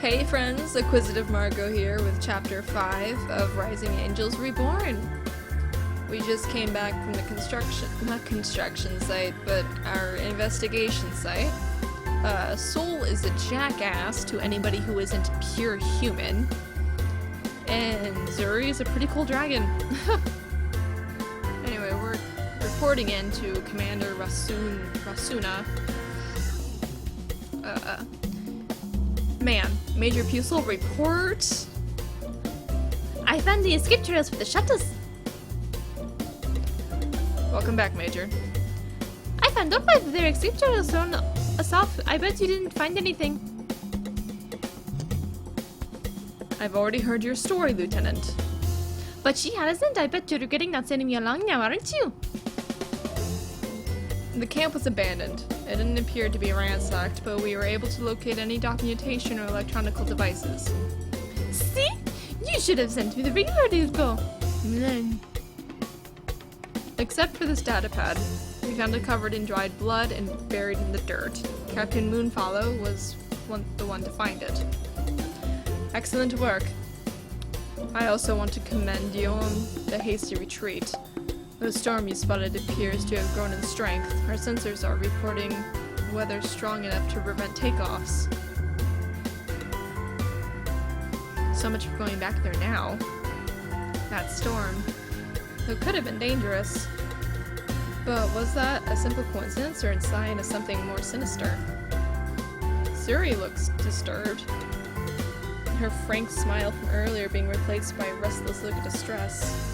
Hey friends, Acquisitive Margot here with Chapter 5 of Rising Angels Reborn. We just came back from the not construction site, but our investigation site. Soul is a jackass to anybody who isn't pure human. And Zuri is a pretty cool dragon. Anyway, we're reporting in to Commander Rasuna. Man, Major Pusel, report. I found the escape trails for the shuttles. Welcome back, Major. I found all 5 of their escape trails thrown us off. I bet you didn't find anything. I've already heard your story, Lieutenant. But she hasn't. I bet you're regretting not sending me along now, aren't you? The camp was abandoned. It didn't appear to be ransacked, but we were able to locate any documentation or electronical devices. See? You should have sent me the regular info. Except for this data pad. We found it covered in dried blood and buried in the dirt. Captain Moonfollow was the one to find it. Excellent work. I also want to commend you on the hasty retreat. The storm you spotted appears to have grown in strength. Our sensors are reporting weather strong enough to prevent takeoffs. So much for going back there now. That storm, it could have been dangerous. But was that a simple coincidence or a sign of something more sinister? Zuri looks disturbed. Her frank smile from earlier being replaced by a restless look of distress.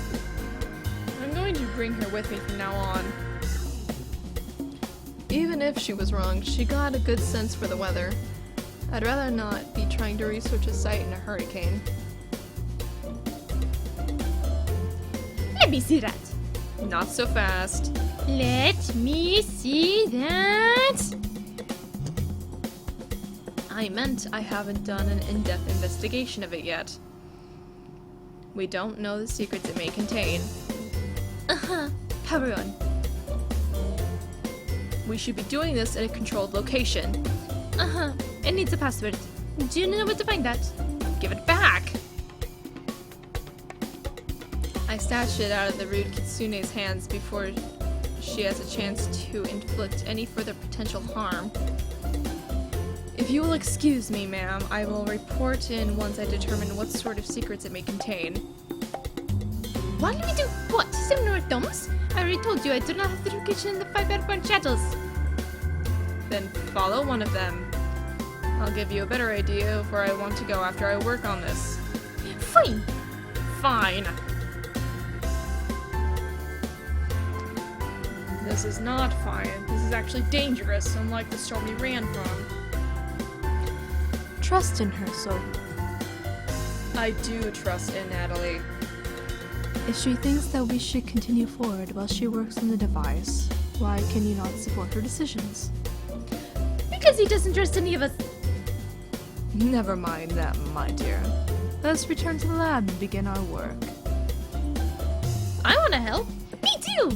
I'm going to bring her with me from now on. Even if she was wrong, she got a good sense for the weather. I'd rather not be trying to research a site in a hurricane. Let me see that. Not so fast. Let me see that. I meant I haven't done an in-depth investigation of it yet. We don't know the secrets it may contain. Power on. We should be doing this in a controlled location. It needs a password. Do you know where to find that? Give it back! I snatched it out of the rude Kitsune's hands before she has a chance to inflict any further potential harm. If you will excuse me, ma'am, I will report in once I determine what sort of secrets it may contain. Want me to what? Send more thumbs? I already told you I do not have the location in the 5 airborne shuttles. Then follow one of them. I'll give you a better idea of where I want to go after I work on this. Fine. Fine. This is not fine. This is actually dangerous, unlike the storm we ran from. Trust in her, so I do trust in Natalie. if she thinks that we should continue forward while she works on the device, why can you not support her decisions? Because he doesn't trust any of us. Never mind that, my dear. Let's return to the lab and begin our work. I want to help. Me too.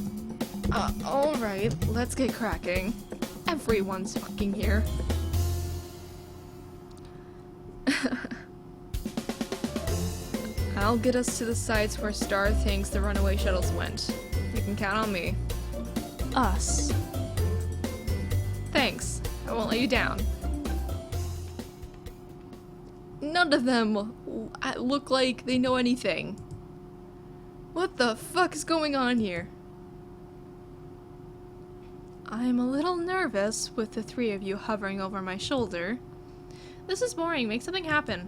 Alright, let's get cracking. Everyone's fucking here. I'll get us to the sites where Star thinks the runaway shuttles went. You can count on me. Us. Thanks. I won't let you down. None of them look like they know anything. What the fuck is going on here? I'm a little nervous with the 3 of you hovering over my shoulder. This is boring. Make something happen.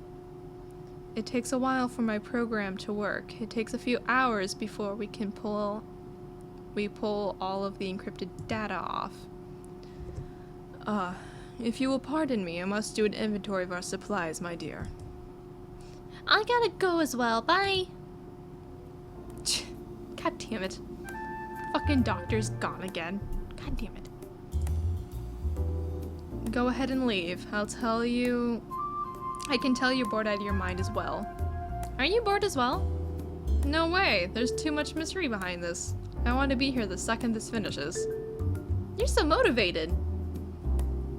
It takes a while for my program to work. It takes a few hours before we pull all of the encrypted data off. If you will pardon me, I must do an inventory of our supplies, my dear. I gotta go as well. Bye. God damn it. Fucking doctor's gone again. God damn it. Go ahead and leave. I can tell you're bored out of your mind as well. Are you bored as well? No way. There's too much mystery behind this. I want to be here the second this finishes. You're so motivated.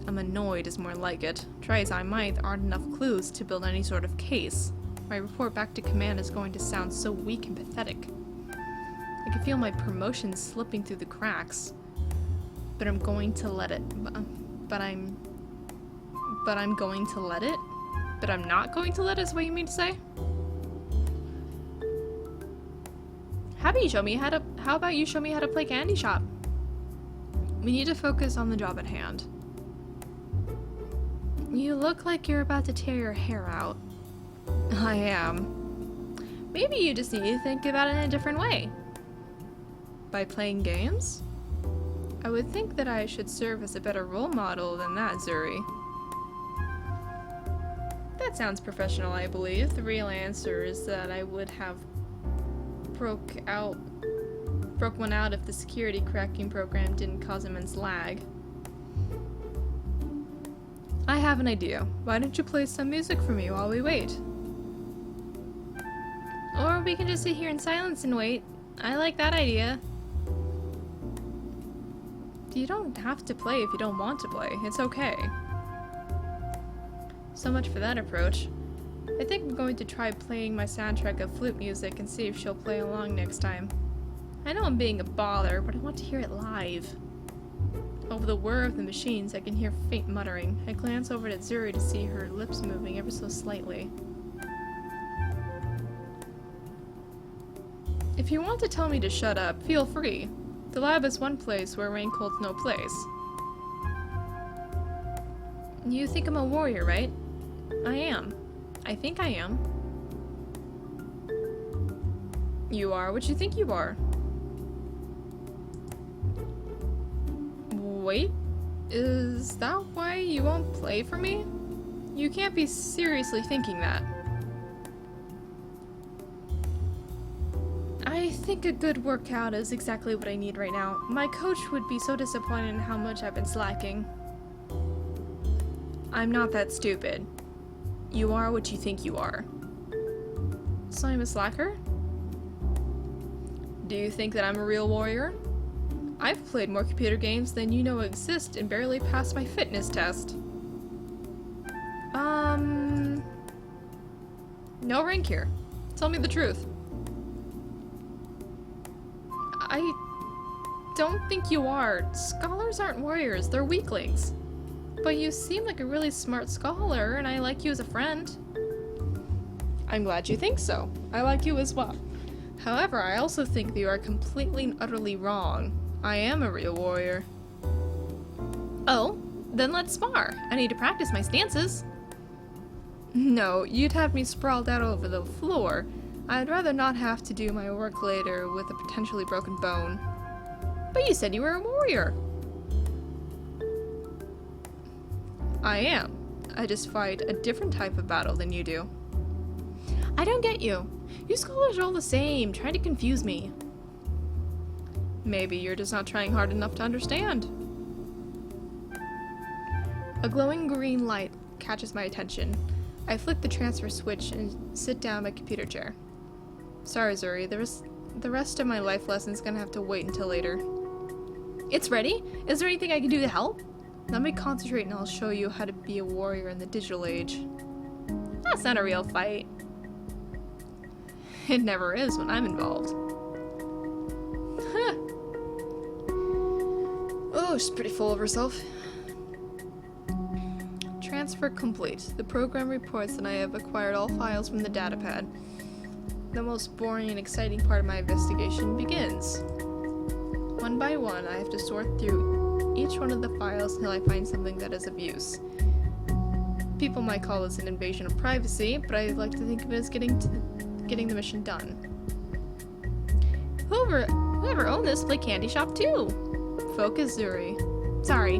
I'm annoyed is more like it. Try as I might, there aren't enough clues to build any sort of case. My report back to command is going to sound so weak and pathetic. I can feel my promotion slipping through the cracks. But I'm going to let it. But I'm going to let it? But I'm not going to let it is what you mean to say? How about you show me how to play Candy Shop? We need to focus on the job at hand. You look like you're about to tear your hair out. I am. Maybe you just need to think about it in a different way. By playing games? I would think that I should serve as a better role model than that, Zuri. That sounds professional, I believe. The real answer is that I would have broke one out if the security cracking program didn't cause immense lag. I have an idea. Why don't you play some music for me while we wait? Or we can just sit here in silence and wait. I like that idea. You don't have to play if you don't want to play. It's okay. So much for that approach. I think I'm going to try playing my soundtrack of flute music and see if she'll play along next time. I know I'm being a bother, but I want to hear it live. Over the whir of the machines, I can hear faint muttering. I glance over at Zuri to see her lips moving ever so slightly. If you want to tell me to shut up, feel free. The lab is one place where rain holds no place. You think I'm a warrior, right? I am. I think I am. You are what you think you are. Wait, is that why you won't play for me? You can't be seriously thinking that. I think a good workout is exactly what I need right now. My coach would be so disappointed in how much I've been slacking. I'm not that stupid. You are what you think you are. So I'm a slacker? Do you think that I'm a real warrior? I've played more computer games than you know exist and barely passed my fitness test. No rank here. Tell me the truth. I don't think you are. Scholars aren't warriors, they're weaklings. But you seem like a really smart scholar, and I like you as a friend. I'm glad you think so. I like you as well. However, I also think that you are completely and utterly wrong. I am a real warrior. Oh, then let's spar. I need to practice my stances. No, you'd have me sprawled out over the floor. I'd rather not have to do my work later with a potentially broken bone. But you said you were a warrior. I am. I just fight a different type of battle than you do. I don't get you. You scholars are all the same, trying to confuse me. Maybe you're just not trying hard enough to understand. A glowing green light catches my attention. I flick the transfer switch and sit down in my computer chair. Sorry, Zuri, the rest of my life lesson's gonna have to wait until later. It's ready? Is there anything I can do to help? Let me concentrate and I'll show you how to be a warrior in the digital age. That's not a real fight. It never is when I'm involved. Huh. Oh, she's pretty full of herself. Transfer complete. The program reports that I have acquired all files from the datapad. The most boring and exciting part of my investigation begins. One by one, I have to sort through each one of the files until I find something that is of use. People might call this an invasion of privacy, but I like to think of it as getting the mission done. Whoever owned this play Candy Shop too. Focus, Zuri. Sorry.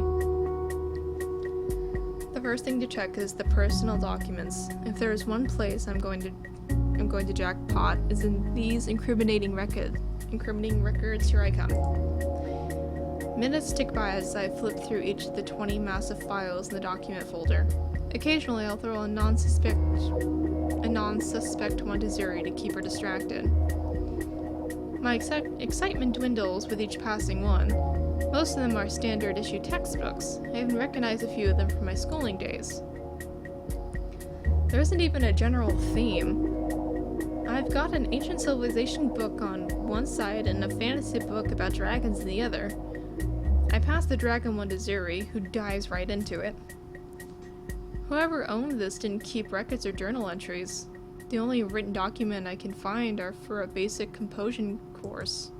The first thing to check is the personal documents. If there is one place I'm going to jackpot, is in these incriminating records. Here I come. Minutes tick by as I flip through each of the 20 massive files in the document folder. Occasionally, I'll throw a non-suspect one to Zuri to keep her distracted. My excitement dwindles with each passing one. Most of them are standard issue textbooks. I even recognize a few of them from my schooling days. There isn't even a general theme. I've got an ancient civilization book on one side and a fantasy book about dragons in the other. I passed the dragon one to Zuri, who dives right into it. Whoever owned this didn't keep records or journal entries. The only written document I can find are for a basic composition course.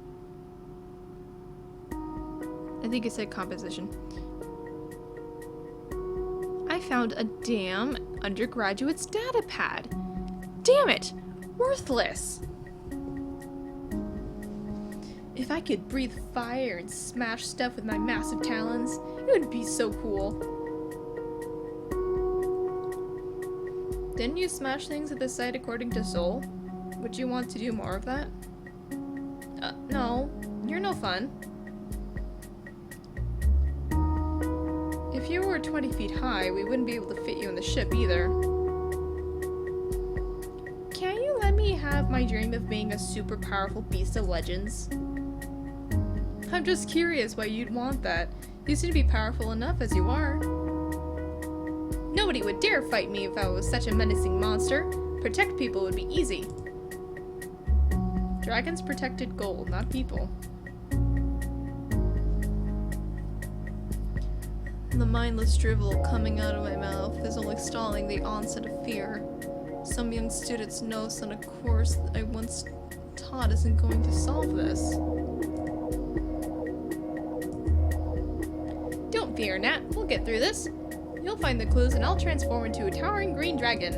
I think it said composition. I found a damn undergraduate's data pad. Damn it! Worthless! If I could breathe fire and smash stuff with my massive talons, it would be so cool. Didn't you smash things at the site according to Soul? Would you want to do more of that? No. You're no fun. If you were 20 feet high, we wouldn't be able to fit you in the ship either. Can you let me have my dream of being a super powerful beast of legends? I'm just curious why you'd want that. You seem to be powerful enough as you are. Nobody would dare fight me if I was such a menacing monster. Protect people would be easy. Dragons protected gold, not people. The mindless drivel coming out of my mouth is only stalling the onset of fear. Some young student's notes on a course that I once taught isn't going to solve this. Don't fear, Nat. We'll get through this. You'll find the clues and I'll transform into a towering green dragon.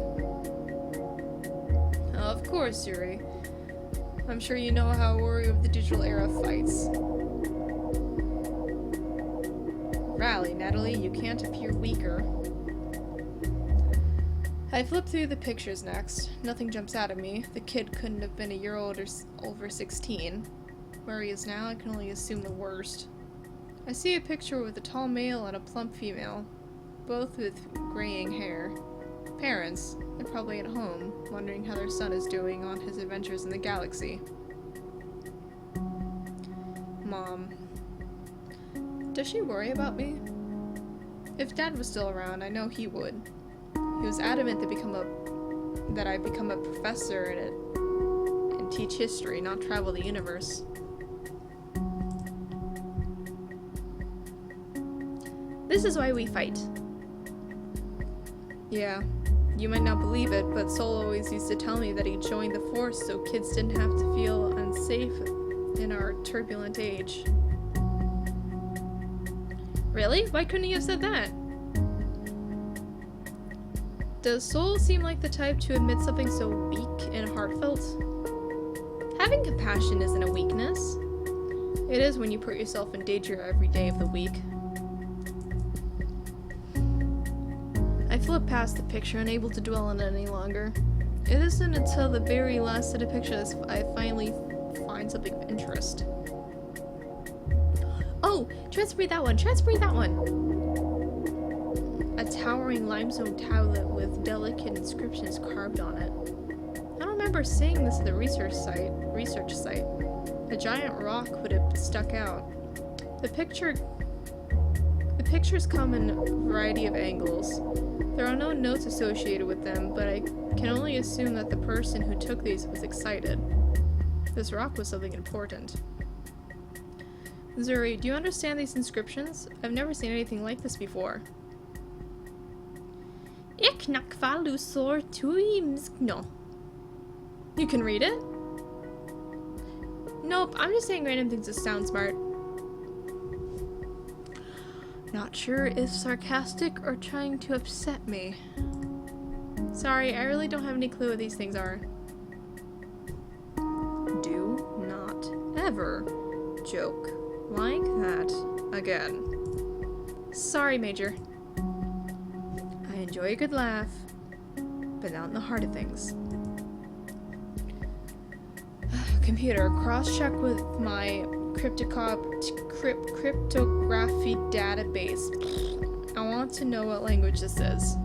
Of course, Yuri. I'm sure you know how a warrior of the digital era fights. Rally, Natalie. You can't appear weaker. I flip through the pictures next. Nothing jumps out at me. The kid couldn't have been a year old or over 16. Where he is now, I can only assume the worst. I see a picture with a tall male and a plump female, both with graying hair. Parents, they're probably at home, wondering how their son is doing on his adventures in the galaxy. Mom. Does she worry about me? If Dad was still around, I know he would. He was adamant that I become a professor and teach history, not travel the universe. This is why we fight. Yeah, you might not believe it, but Sol always used to tell me that he joined the Force so kids didn't have to feel unsafe in our turbulent age. Really? Why couldn't he have said that? Does Sol seem like the type to admit something so weak and heartfelt? Having compassion isn't a weakness. It is when you put yourself in danger every day of the week. I flip past the picture, unable to dwell on it any longer. It isn't until the very last set of pictures I finally find something of interest. Oh! Transfer that one! Transfer that one! A towering limestone tablet with delicate inscriptions carved on it. I don't remember seeing this at the research site. A giant rock would have stuck out. The pictures come in a variety of angles. There are no notes associated with them, but I can only assume that the person who took these was excited. This rock was something important. Zuri, do you understand these inscriptions? I've never seen anything like this before. You can read it? Nope, I'm just saying random things to sound smart. Not sure if sarcastic or trying to upset me. Sorry, I really don't have any clue what these things are. Do not ever joke like that again. Sorry, Major. I enjoy a good laugh, but not in the heart of things. Computer, cross-check with my cryptography database. I want to know what language this is.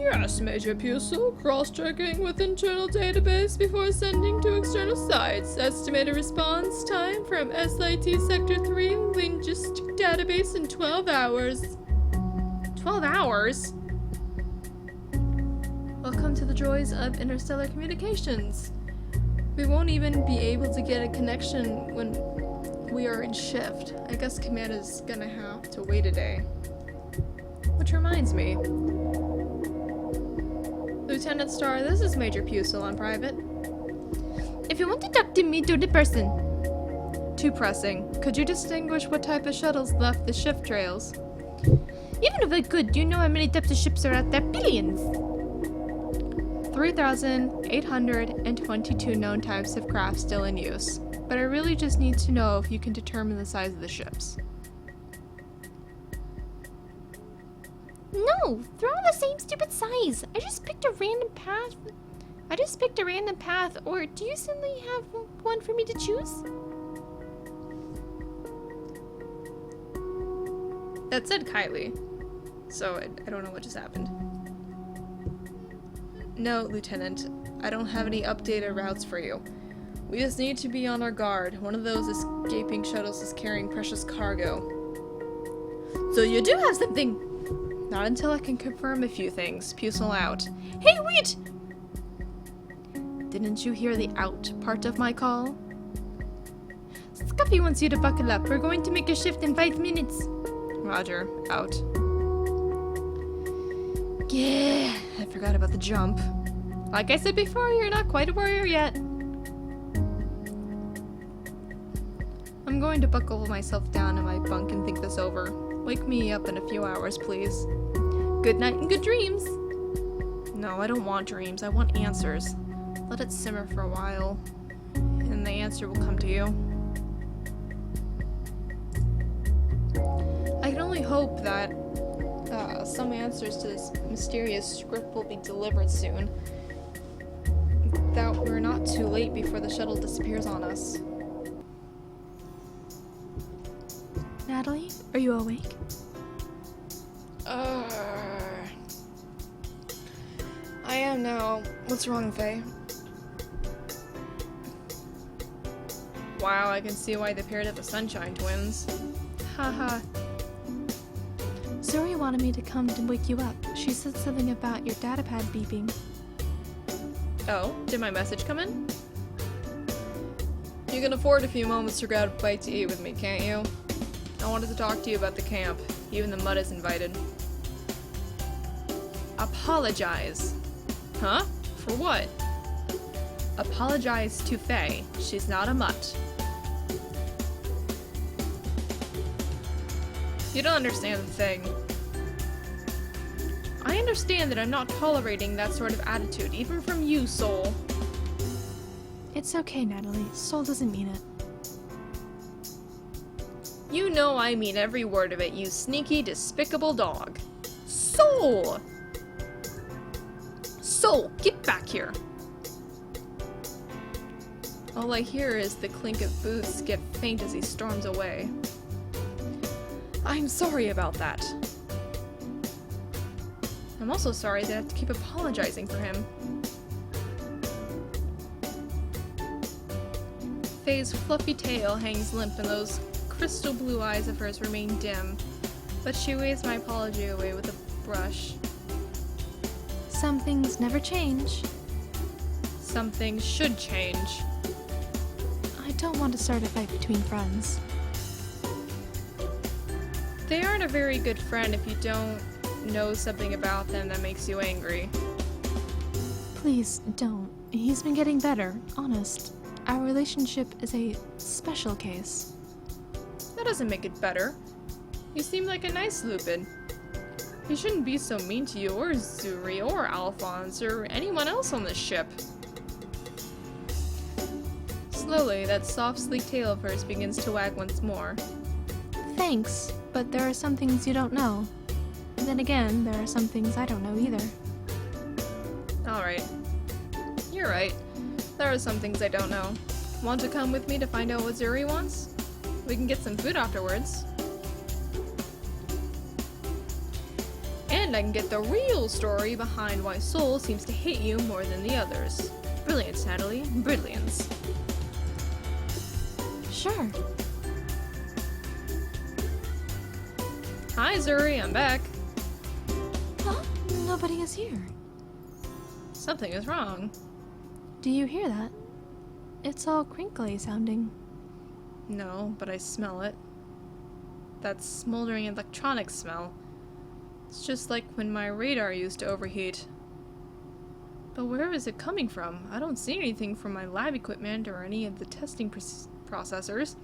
Yes, Major Pucil. Cross-checking with internal database before sending to external sites. Estimated response time from SIT Sector 3 linguistic database in 12 hours. 12 hours? Welcome to the joys of interstellar communications. We won't even be able to get a connection when we are in shift. I guess command is gonna have to wait a day. Which reminds me. Lieutenant Starr, this is Major Pucil on private. If you want to talk to me, do the person. Too pressing. Could you distinguish what type of shuttles left the shift trails? Even if I could, do you know how many types of ships are out there? Billions! 3,822 known types of craft still in use. But I really just need to know if you can determine the size of the ships. No, they're all the same stupid size. I just picked a random path. Or do you suddenly have one for me to choose? That said Kylie. So I don't know what just happened. No, Lieutenant. I don't have any updated routes for you. We just need to be on our guard. One of those escaping shuttles is carrying precious cargo. So you do have something! Not until I can confirm a few things. Pucil out. Hey, wait! Didn't you hear the out part of my call? Scuffy wants you to buckle up. We're going to make a shift in 5 minutes. Roger. Out. Yeah. I forgot about the jump. Like I said before, you're not quite a warrior yet. I'm going to buckle myself down in my bunk and think this over. Wake me up in a few hours, please. Good night and good dreams. No, I don't want dreams. I want answers. Let it simmer for a while, and the answer will come to you. I can only hope that some answers to this mysterious script will be delivered soon. That we're not too late before the shuttle disappears on us. Natalie, are you awake? I am now. What's wrong, Faye? Wow, I can see why they paired up the Sunshine Twins. Haha. Zuri wanted me to come to wake you up. She said something about your datapad beeping. Oh, did my message come in? You can afford a few moments to grab a bite to eat with me, can't you? I wanted to talk to you about the camp. Even the mutt is invited. Apologize. Huh? For what? Apologize to Faye. She's not a mutt. You don't understand the thing. I understand that I'm not tolerating that sort of attitude, even from you, Soul. It's okay, Natalie. Soul doesn't mean it. You know I mean every word of it, you sneaky, despicable dog. Soul! Soul, get back here! All I hear is the clink of boots get faint as he storms away. I'm sorry about that. I'm also sorry that I have to keep apologizing for him. Faye's fluffy tail hangs limp and those crystal blue eyes of hers remain dim, but she waves my apology away with a brush. Some things never change. Some things should change. I don't want to start a fight between friends. They aren't a very good friend if you don't know something about them that makes you angry. Please, don't. He's been getting better, honest. Our relationship is a special case. That doesn't make it better. You seem like a nice Lupin. He shouldn't be so mean to you or Zuri or Alphonse or anyone else on this ship. Slowly, that soft, sleek tail of hers begins to wag once more. Thanks, but there are some things you don't know. Then again, there are some things I don't know either. Alright. You're right. There are some things I don't know. Want to come with me to find out what Zuri wants? We can get some food afterwards. And and I can get the real story behind why Soul seems to hate you more than the others. Brilliance, Natalie. Brilliance. Sure. Hi, Zuri. I'm back. Huh? Nobody is here. Something is wrong. Do you hear that? It's all crinkly sounding. No, but I smell it. That smoldering electronic smell. It's just like when my radar used to overheat. But where is it coming from? I don't see anything from my lab equipment or any of the testing processors.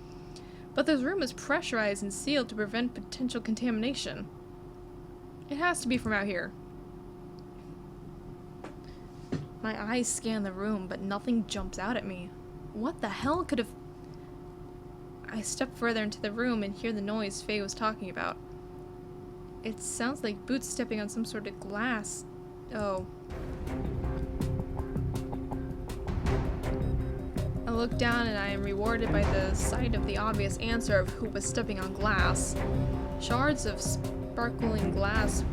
But this room is pressurized and sealed to prevent potential contamination. It has to be from out here. My eyes scan the room, but nothing jumps out at me. What the hell could have... I step further into the room and hear the noise Faye was talking about. It sounds like boots stepping on some sort of glass. Oh. I look down and I am rewarded by the sight of the obvious answer of who was stepping on glass. Shards of sparkling glass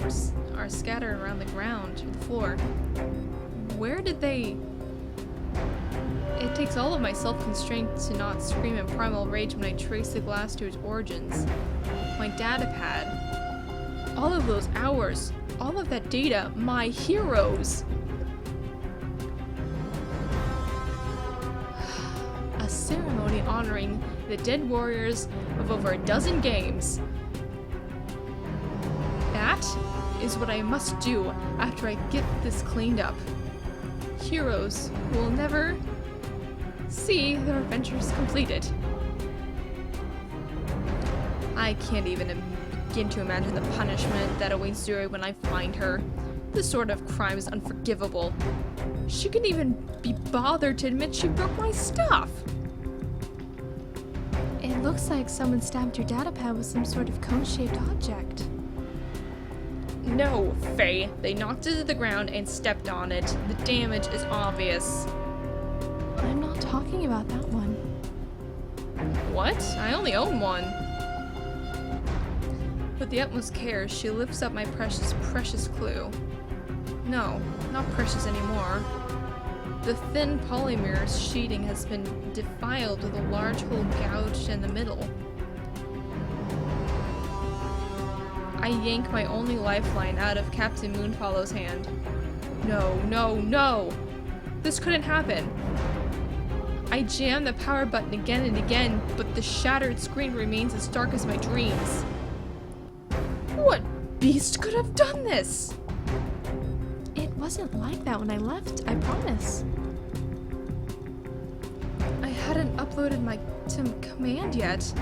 are scattered around the ground, or the floor. Where did they... It takes all of my self-constraint to not scream in primal rage when I trace the glass to its origins. My data pad. All of those hours. All of that data. My heroes. A ceremony honoring the dead warriors of over a dozen games. That is what I must do after I get this cleaned up. Heroes who will never see their adventures completed. I can't even begin to imagine the punishment that awaits Zuri when I find her. This sort of crime is unforgivable. She couldn't even be bothered to admit she broke my stuff. It looks like someone stabbed your data pad with some sort of cone-shaped object. No, Faye. They knocked it to the ground and stepped on it. The damage is obvious. I'm not talking about that one. What? I only own one. With the utmost care, she lifts up my precious, precious clue. No, not precious anymore. The thin polymer sheeting has been defiled with a large hole gouged in the middle. I yank my only lifeline out of Captain Moonfallow's hand. No, no, no! This couldn't happen. I jam the power button again and again, but the shattered screen remains as dark as my dreams. What beast could have done this? It wasn't like that when I left, I promise. I hadn't uploaded my command yet.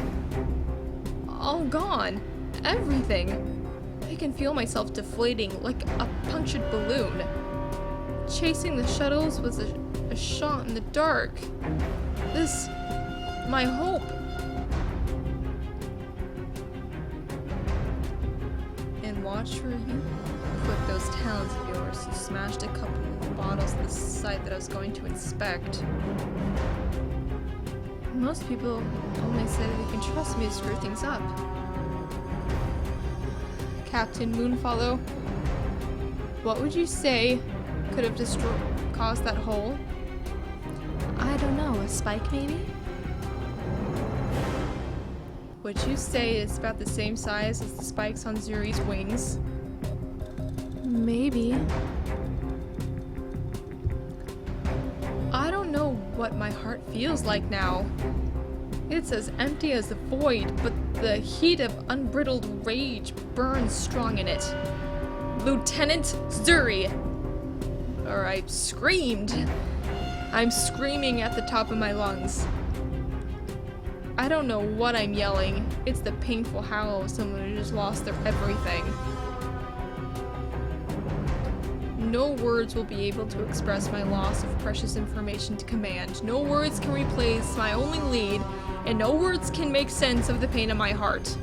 All gone. Everything. I can feel myself deflating like a punctured balloon. Chasing the shuttles was a shot in the dark. This... my hope. And watch where you put those talents of yours. You smashed a couple of bottles at the site that I was going to inspect. Most people only say that they can trust me to screw things up. Captain Moonfollow, what would you say could have caused that hole? I don't know, a spike maybe? Would you say it's about the same size as the spikes on Zuri's wings? Maybe. I don't know what my heart feels like now. It's as empty as the void, but the heat of unbridled rage burns strong in it. Lieutenant Zuri! Or I screamed. I'm screaming at the top of my lungs. I don't know what I'm yelling. It's the painful howl of someone who just lost their everything. No words will be able to express my loss of precious information to command. No words can replace my only lead, and no words can make sense of the pain in my heart.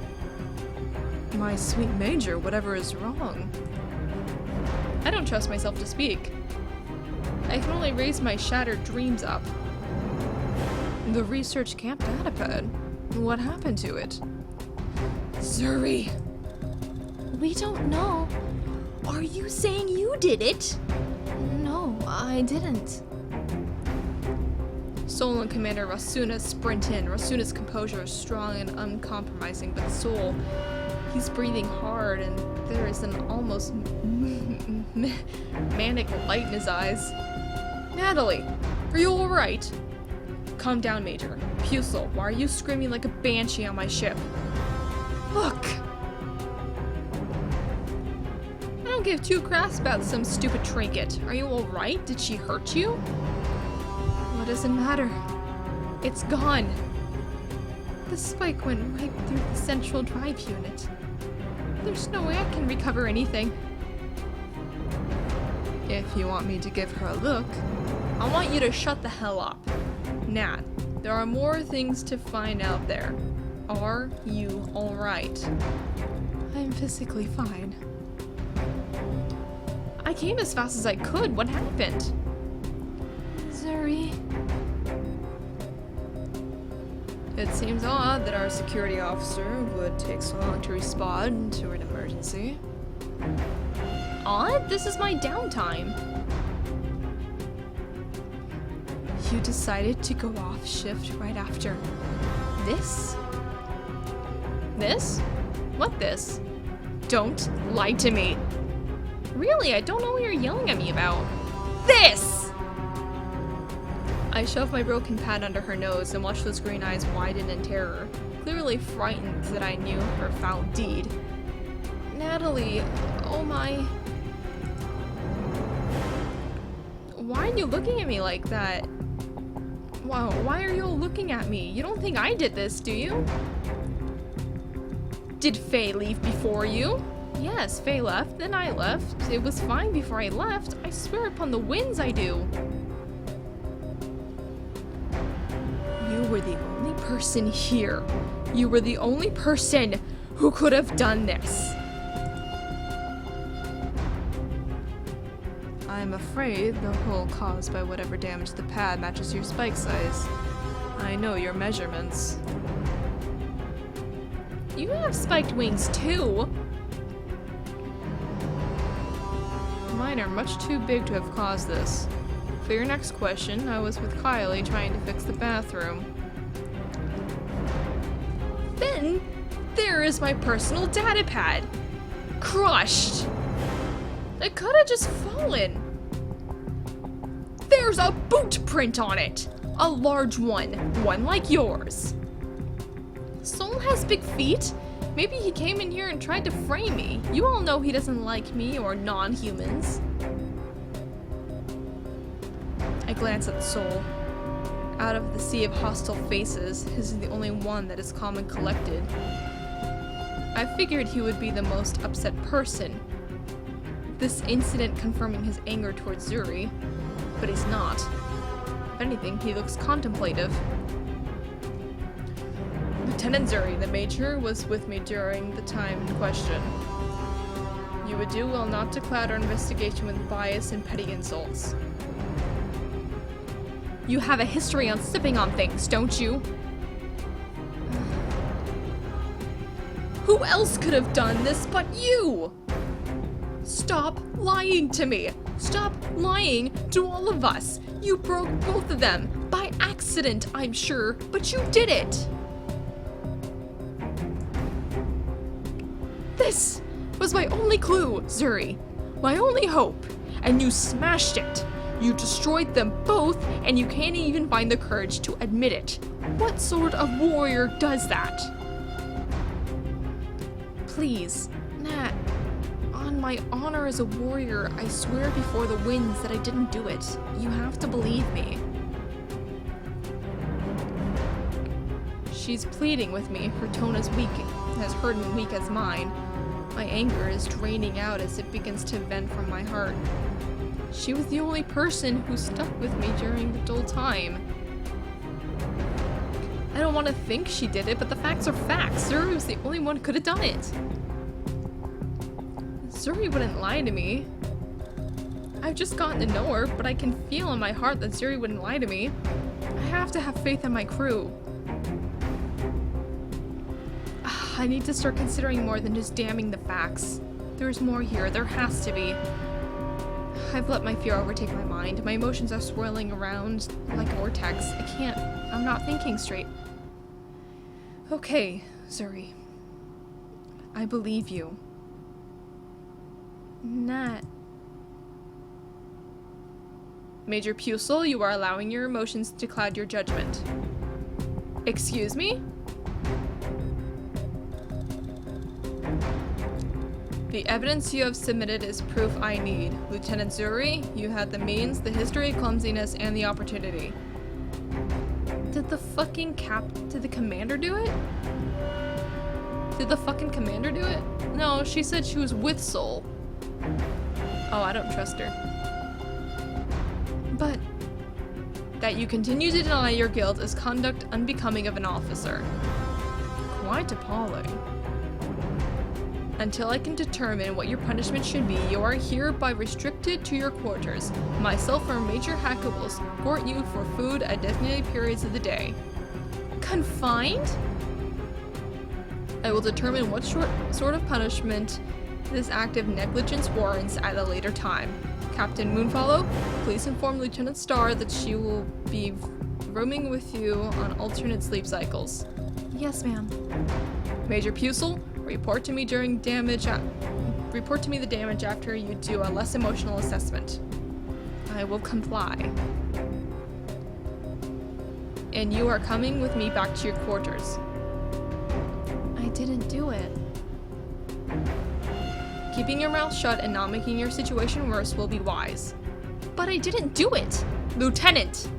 My sweet Major, whatever is wrong? I don't trust myself to speak. I can only raise my shattered dreams up. The research camp datapad. What happened to it? Zuri! We don't know. Are you saying you did it? No, I didn't. Soul and Commander Rasuna sprint in. Rasuna's composure is strong and uncompromising, but Soul, he's breathing hard and there is an almost manic light in his eyes. Natalie, are you alright? Calm down, Major. Pusel, why are you screaming like a banshee on my ship? Look! I don't give two craps about some stupid trinket. Are you alright? Did she hurt you? What does it matter? It's gone. The spike went right through the central drive unit. There's no way I can recover anything. If you want me to give her a look, I want you to shut the hell up. Nat, there are more things to find out there. Are you alright? I'm physically fine. I came as fast as I could. What happened? Zuri. It seems odd that our security officer would take so long to respond to an emergency. Odd? This is my downtime. You decided to go off shift right after this? This? What this? Don't lie to me. Really, I don't know what you're yelling at me about. This! I shoved my broken pad under her nose and watched those green eyes widen in terror, clearly frightened that I knew her foul deed. Natalie, oh my... Why are you looking at me like that? Wow, why are you all looking at me? You don't think I did this, do you? Did Faye leave before you? Yes, Faye left, then I left. It was fine before I left. I swear upon the winds I do. You were the only person here. You were the only person who could have done this. I'm afraid the hole caused by whatever damaged the pad matches your spike size. I know your measurements. You have spiked wings too. Mine are much too big to have caused this. For your next question, I was with Kylie trying to fix the bathroom. Then, there is my personal data pad. Crushed. It could have just fallen. There's a boot print on it. A large one. One like yours. Soul has big feet. Maybe he came in here and tried to frame me. You all know he doesn't like me or non-humans. I glance at Soul. Out of the sea of hostile faces, his is the only one that is calm and collected. I figured he would be the most upset person. This incident confirming his anger towards Zuri, but he's not. If anything, he looks contemplative. Lieutenant Zuri, the Major, was with me during the time in question. You would do well not to cloud our investigation with bias and petty insults. You have a history on sipping on things, don't you? Who else could have done this but you? Stop lying to me. Stop lying to all of us. You broke both of them. By accident, I'm sure, but you did it. This was my only clue, Zuri. My only hope. And you smashed it. You destroyed them both, and you can't even find the courage to admit it. What sort of warrior does that? Please, Nat. On my honor as a warrior, I swear before the winds that I didn't do it. You have to believe me. She's pleading with me. Her tone is weak, as hurt and weak as mine. My anger is draining out as it begins to vent from my heart. She was the only person who stuck with me during the dull time. I don't want to think she did it, but the facts are facts. Zuri was the only one who could have done it. Zuri wouldn't lie to me. I've just gotten to know her, but I can feel in my heart that Zuri wouldn't lie to me. I have to have faith in my crew. I need to start considering more than just damning the facts. There's more here. There has to be. I've let my fear overtake my mind. My emotions are swirling around like a vortex. I'm not thinking straight. Okay, Zuri. I believe you. Not. Major Pusel, you are allowing your emotions to cloud your judgment. Excuse me? The evidence you have submitted is proof I need. Lieutenant Zuri, you had the means, the history, clumsiness, and the opportunity. Did the commander do it? Did the fucking commander do it? No, she said she was with Soul. Oh, I don't trust her. But that you continue to deny your guilt is conduct unbecoming of an officer. Quite appalling. Until I can determine what your punishment should be, you are hereby restricted to your quarters. Myself or Major Hackett will escort you for food at designated periods of the day. Confined? I will determine what sort of punishment this act of negligence warrants at a later time. Captain Moonfollow, please inform Lieutenant Starr that she will be roaming with you on alternate sleep cycles. Yes, ma'am. Major Pusel, report to me the damage after you do a less emotional assessment. I will comply. And you are coming with me back to your quarters. I didn't do it. Keeping your mouth shut and not making your situation worse will be wise. But I didn't do it! Lieutenant!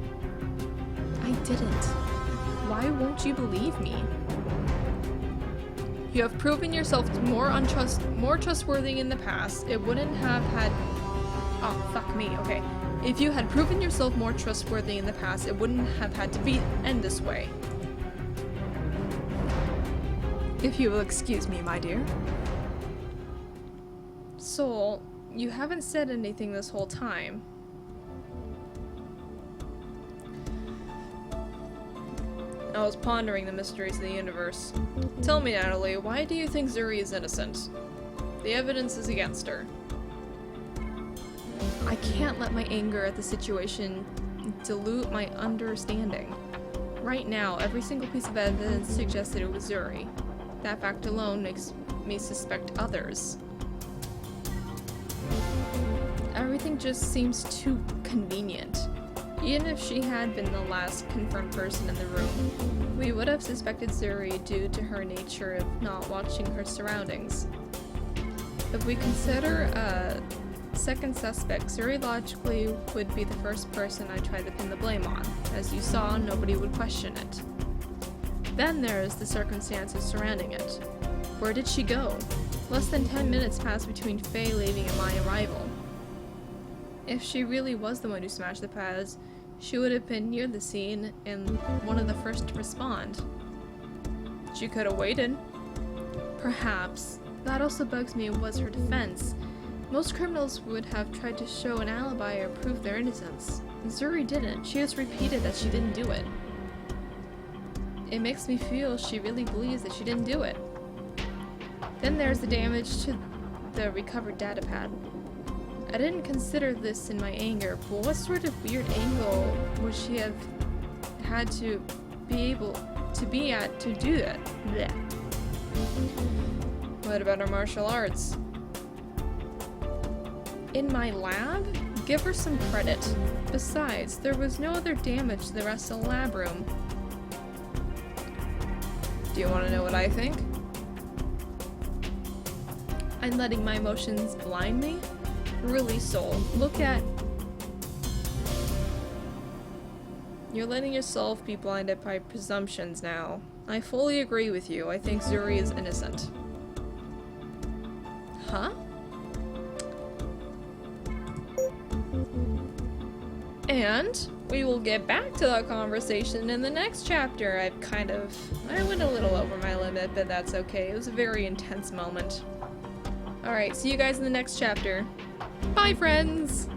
I didn't. Why won't you believe me? You have proven yourself more trustworthy in the past. It wouldn't have had... Oh, fuck me, okay. If you had proven yourself more trustworthy in the past, it wouldn't have had to end this way. If you will excuse me, my dear. Soul, you haven't said anything this whole time. I was pondering the mysteries of the universe. Tell me, Natalie, why do you think Zuri is innocent? The evidence is against her. I can't let my anger at the situation dilute my understanding. Right now, every single piece of evidence suggests that it was Zuri. That fact alone makes me suspect others. Everything just seems too convenient. Even if she had been the last confirmed person in the room, we would have suspected Zuri due to her nature of not watching her surroundings. If we consider a second suspect, Zuri logically would be the first person I try to pin the blame on. As you saw, nobody would question it. Then there's the circumstances surrounding it. Where did she go? Less than 10 minutes passed between Faye leaving and my arrival. If she really was the one who smashed the pads, she would have been near the scene and one of the first to respond. She could have waited. Perhaps. That also bugs me was her defense. Most criminals would have tried to show an alibi or prove their innocence. Zuri didn't. She just repeated that she didn't do it. It makes me feel she really believes that she didn't do it. Then there's the damage to the recovered datapad. I didn't consider this in my anger, but what sort of weird angle would she have had to be able to be at to do that? Blech. What about her martial arts? In my lab? Give her some credit. Besides, there was no other damage to the rest of the lab room. Do you want to know what I think? I'm letting my emotions blind me? Really, Soul. Look at... You're letting yourself be blinded by presumptions now. I fully agree with you. I think Zuri is innocent. Huh? And we will get back to that conversation in the next chapter. I went a little over my limit, but that's okay. It was a very intense moment. Alright, see you guys in the next chapter. Bye, friends!